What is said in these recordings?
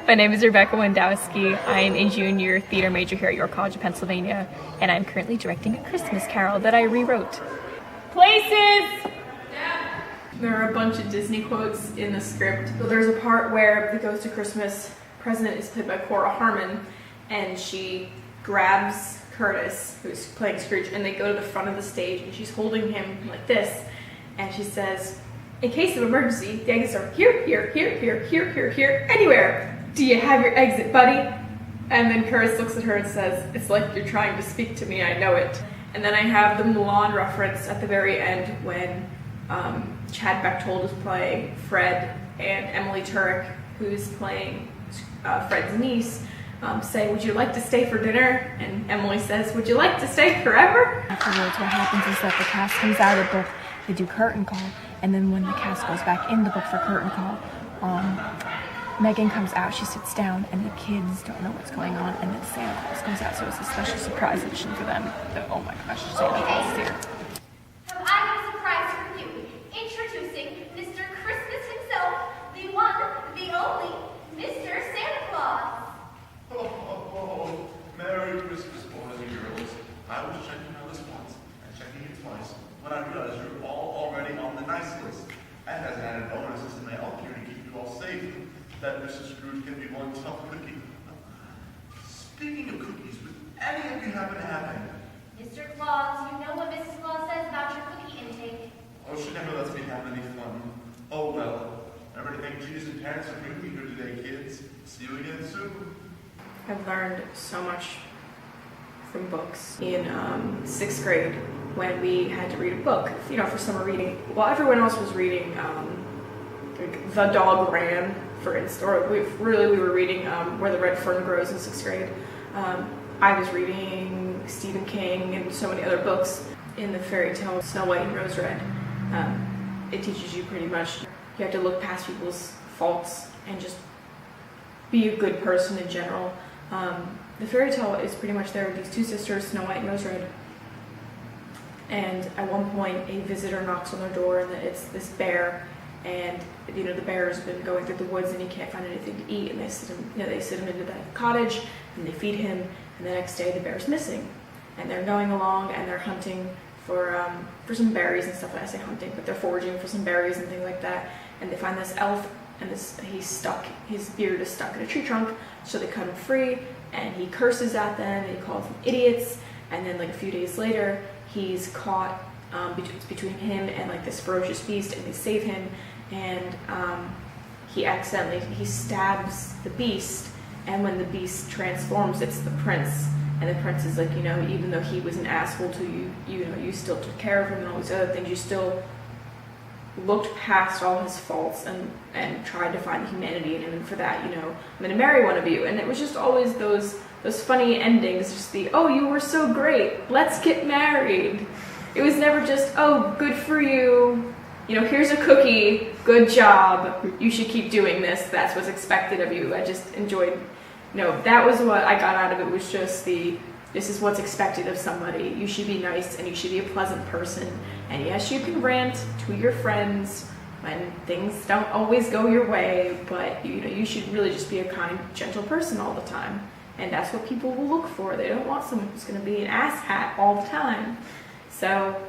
My name is Rebecca Wendowski. I'm a junior theater major here at York College of Pennsylvania, and I'm currently directing a Christmas carol that I rewrote. Places! There are a bunch of Disney quotes in the script. So there's a part where the Ghost of Christmas Present is played by Cora Harmon, and she grabs Curtis, who's playing Scrooge, and they go to the front of the stage, and she's holding him like this, and she says, "In case of emergency, the exits are here, here, here, here, here, here, here, anywhere. Do you have your exit, buddy?" And then Curtis looks at her and says, "It's like you're trying to speak to me, I know it." And then I have the Mulan reference at the very end when Chad Bechtold is playing Fred, and Emily Turek, who's playing Fred's niece, say, "Would you like to stay for dinner?" And Emily says, "Would you like to stay forever?" Afterwards, what happens is that the cast comes out of the book, they do curtain call, and then when the cast goes back in the book for curtain call, Megan comes out, she sits down, and the kids don't know what's going on, and then Santa Claus comes out, so it's a special surprise edition for them. Oh my gosh, Santa Claus is here. Have I got a surprise for you? Introducing Mr. Christmas himself, the one, the only, Mr. Santa Claus. Oh, Merry Christmas, boys and girls. I was checking my list once and checking it twice when I realized you're all already on the nice list. And as an added bonus, this is my help here to keep you all safe, that Mrs. Scrooge can be one tough cookie. Speaking of cookies, would any of you happen to have any? Mr. Claus, you know what Mrs. Claus says about your cookie intake. Oh, she never lets me have any fun. Oh well. Remember to thank Jesus and parents for bringing me here today, kids. See you again soon. I've learned so much from books. In 6th grade, when we had to read a book, for summer reading, while everyone else was reading like The Dog Ran, for instance, or we were reading Where the Red Fern Grows in 6th grade. I was reading Stephen King and so many other books. In the fairy tale Snow White and Rose Red, it teaches you pretty much you have to look past people's faults and just be a good person in general. The fairy tale is pretty much there with these two sisters, Snow White and Rose Red. And at one point, a visitor knocks on their door, and it's this bear. And the bear's been going through the woods, and he can't find anything to eat. And they sit him into that cottage, and they feed him. And the next day, the bear's missing. And they're going along, and they're hunting for some berries and stuff. I say hunting, but they're foraging for some berries and things like that. And they find this elf, and his beard is stuck in a tree trunk. So they cut him free, and he curses at them, and he calls them idiots. And then like a few days later, he's caught between him and like this ferocious beast, and they save him. And he stabs the beast, and when the beast transforms, it's the prince. And the prince is like, even though he was an asshole to you, you still took care of him and all these other things. You still looked past all his faults and tried to find the humanity in him. And for that, I'm going to marry one of you. And it was just always those funny endings, just oh, you were so great, let's get married. It was never just, oh, good for you, here's a cookie, good job, you should keep doing this, that's what's expected of you. I just enjoyed, that was what I got out of it, was just this is what's expected of somebody. You should be nice, and you should be a pleasant person. And yes, you can rant to your friends when things don't always go your way, but you should really just be a kind, gentle person all the time. And that's what people will look for. They don't want someone who's going to be an asshat all the time. So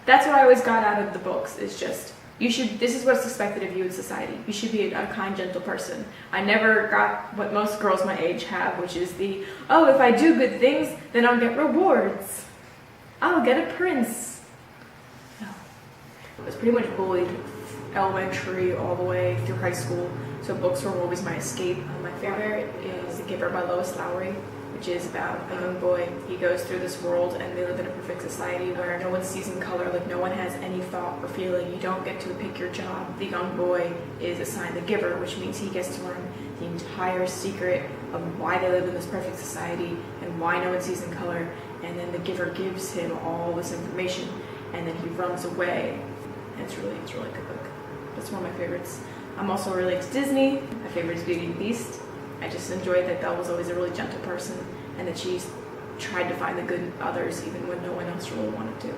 that's what I always got out of the books, is just, this is what's expected of you in society. You should be a kind, gentle person. I never got what most girls my age have, which is if I do good things, then I'll get rewards. I'll get a prince. No. I was pretty much bullied elementary all the way through high school, so books were always my escape. My favorite is The Giver by Lois Lowry, which is about a young boy. He goes through this world, and they live in a perfect society where no one sees in color, like no one has any thought or feeling. You don't get to pick your job. The young boy is assigned the giver, which means he gets to learn the entire secret of why they live in this perfect society and why no one sees in color. And then the giver gives him all this information, and then he runs away. And it's really a good book. That's one of my favorites. I'm also really into Disney. My favorite is Beauty and the Beast. I just enjoyed that Belle was always a really gentle person, and that she tried to find the good in others even when no one else really wanted to.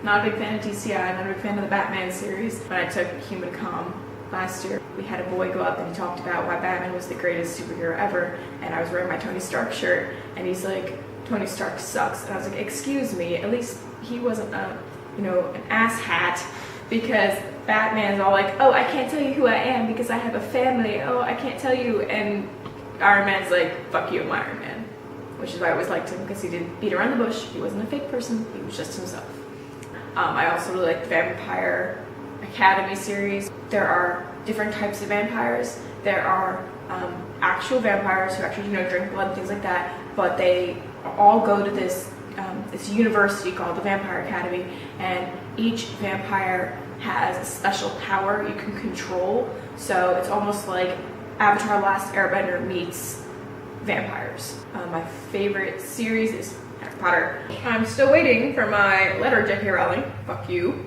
Not a big fan of DCI, not a big fan of the Batman series, but I took Human Calm last year, we had a boy go up and he talked about why Batman was the greatest superhero ever, and I was wearing my Tony Stark shirt, and he's like, Tony Stark sucks. And I was like, excuse me, at least he wasn't a, an ass hat, because Batman's all like, oh, I can't tell you who I am because I have a family, oh, I can't tell you, and Iron Man's like, fuck you, I'm Iron Man. Which is why I always liked him, because he didn't beat around the bush, he wasn't a fake person, he was just himself. I also really like the Vampire Academy series. There are different types of vampires. There are actual vampires who actually, drink blood and things like that, but they all go to this university called the Vampire Academy, and each vampire has a special power you can control. So it's almost like Avatar: Last Airbender meets vampires. My favorite series is Harry Potter. I'm still waiting for my letter, J.K. Rowling. Fuck you.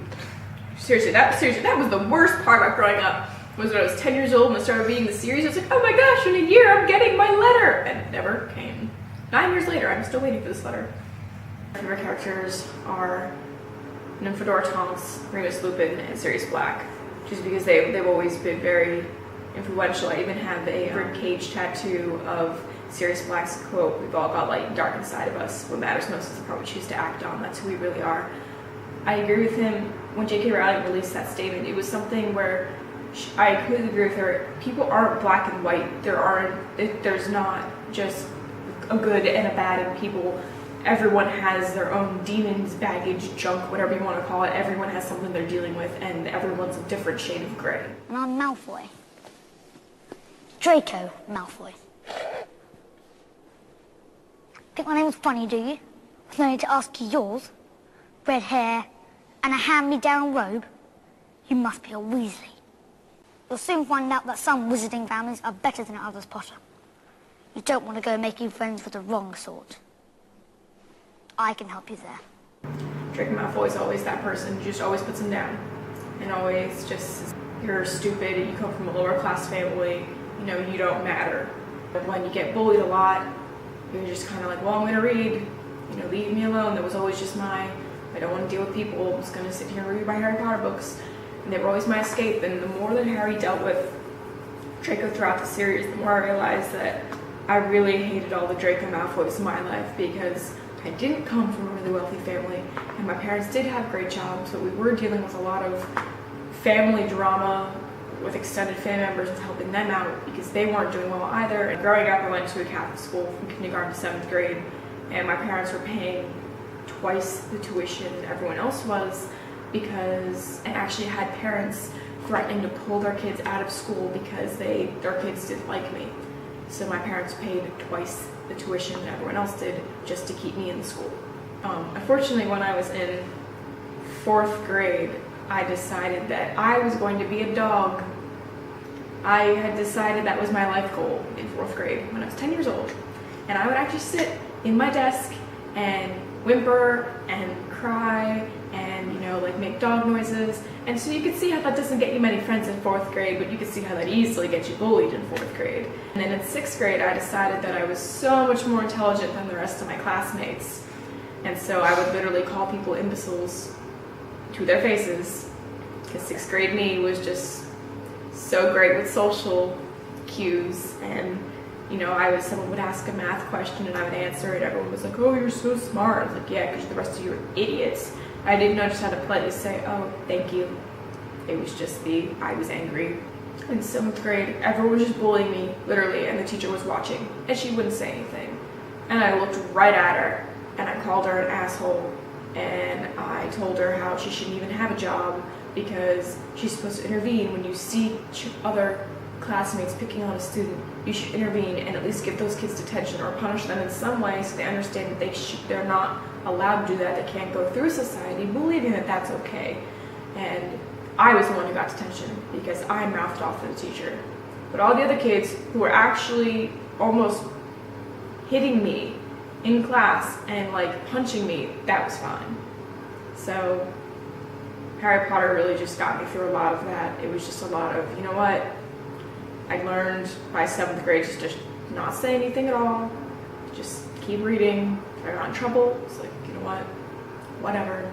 Seriously, that was the worst part about growing up. Was when I was 10 years old and I started reading the series. I was like, oh my gosh, in a year I'm getting my letter, and it never came. 9 years later, I'm still waiting for this letter. My favorite characters are Nymphadora Tonks, Remus Lupin, and Sirius Black, just because they've always been very influential. I even have a ribcage tattoo of Sirius Black's quote, "We've all got light dark inside of us. What matters most is the part we choose to act on. That's who we really are." I agree with him. When J.K. Rowling released that statement, it was something where I completely agree with her. People aren't black and white. There's not just a good and a bad in people. Everyone has their own demons, baggage, junk, whatever you want to call it. Everyone has something they're dealing with, and everyone's a different shade of gray. And I'm Malfoy. Draco Malfoy. Think my name's funny, do you? With no need to ask you yours. Red hair and a hand-me-down robe. You must be a Weasley. You'll soon find out that some wizarding families are better than others, Potter. You don't want to go making friends with the wrong sort. I can help you there. Draco Malfoy is always that person who just always puts him down. And always just, you're stupid, you come from a lower class family, you don't matter. But when you get bullied a lot, you're just kind of like, well, I'm going to read, leave me alone. That was always just I don't want to deal with people, I'm just going to sit here and read my Harry Potter books. And they were always my escape. And the more that Harry dealt with Draco throughout the series, the more I realized that I really hated all the Draco Malfoys in my life, because I didn't come from a really wealthy family, and my parents did have great jobs, but we were dealing with a lot of family drama with extended family members and helping them out because they weren't doing well either. And growing up, I went to a Catholic school from kindergarten to 7th grade, and my parents were paying twice the tuition everyone else was, and actually had parents threatening to pull their kids out of school because their kids didn't like me. So my parents paid twice the tuition that everyone else did just to keep me in the school. Unfortunately, when I was in 4th grade, I decided that I was going to be a dog. I had decided that was my life goal in 4th grade when I was 10 years old. And I would actually sit in my desk and whimper and cry and, make dog noises. And so you could see how that doesn't get you many friends in 4th grade, but you could see how that easily gets you bullied in 4th grade. And then in 6th grade, I decided that I was so much more intelligent than the rest of my classmates. And so I would literally call people imbeciles to their faces, because 6th grade me was just so great with social cues. And someone would ask a math question and I would answer it. Everyone was like, oh, you're so smart. I was like, yeah, because the rest of you are idiots. I didn't know just how to politely say, oh, thank you. It was just I was angry. In 7th grade, everyone was just bullying me, literally, and the teacher was watching, and she wouldn't say anything. And I looked right at her, and I called her an asshole, and I told her how she shouldn't even have a job because she's supposed to intervene. When you see other classmates picking on a student, you should intervene and at least give those kids detention or punish them in some way so they understand that they're not allowed to do that. They can't go through society believing that that's okay. And I was the one who got detention because I mouthed off to the teacher. But all the other kids who were actually almost hitting me in class and punching me, that was fine. So Harry Potter really just got me through a lot of that. It was just a lot of, I learned by 7th grade just to not say anything at all, just keep reading. If I got in trouble, it's like, whatever.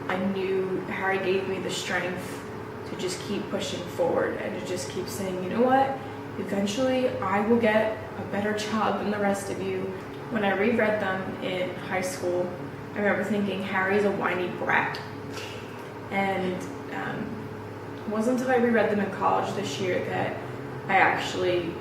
I knew Harry gave me the strength to just keep pushing forward and to just keep saying, you know what, eventually I will get a better job than the rest of you. When I reread them in high school, I remember thinking Harry's a whiny brat. And it wasn't until I reread them in college this year that I actually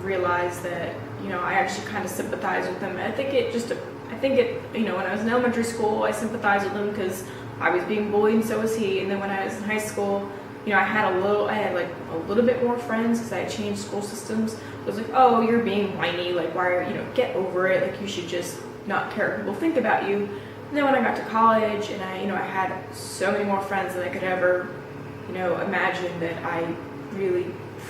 realized that, you know, I actually kind of sympathize with them. And I think you know, when I was in elementary school, I sympathized with him because I was being bullied and so was he. And then when I was in high school, you know, I had like a little bit more friends because I had changed school systems. I was like, oh, you're being whiny, like, why are, you know, get over it, like, you should just not care what people think about you. And then when I got to college and I had so many more friends than I could ever, you know, imagine, that I really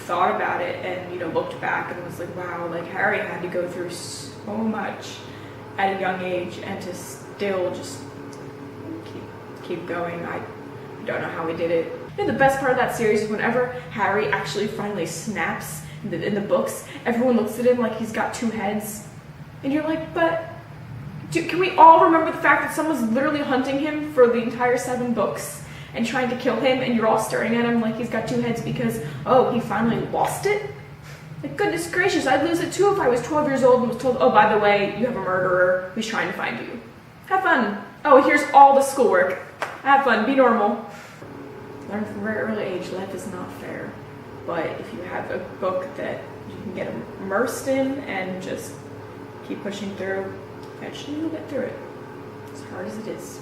thought about it and, you know, looked back and was like, wow, like, Harry had to go through so much at a young age and to still just keep going. I don't know how he did it. You know, the best part of that series is whenever Harry actually finally snaps in the books, everyone looks at him like he's got two heads. And you're like, but can we all remember the fact that someone's literally hunting him for the entire 7 books and trying to kill him, and you're all staring at him like he's got 2 heads because, oh, he finally lost it? Like, goodness gracious, I'd lose it too if I was 12 years old and was told, oh, by the way, you have a murderer who's trying to find you. Have fun. Oh, here's all the schoolwork. Have fun. Be normal. Learn from a very early age, life is not fair. But if you have a book that you can get immersed in and just keep pushing through, eventually you'll get through it. As hard as it is.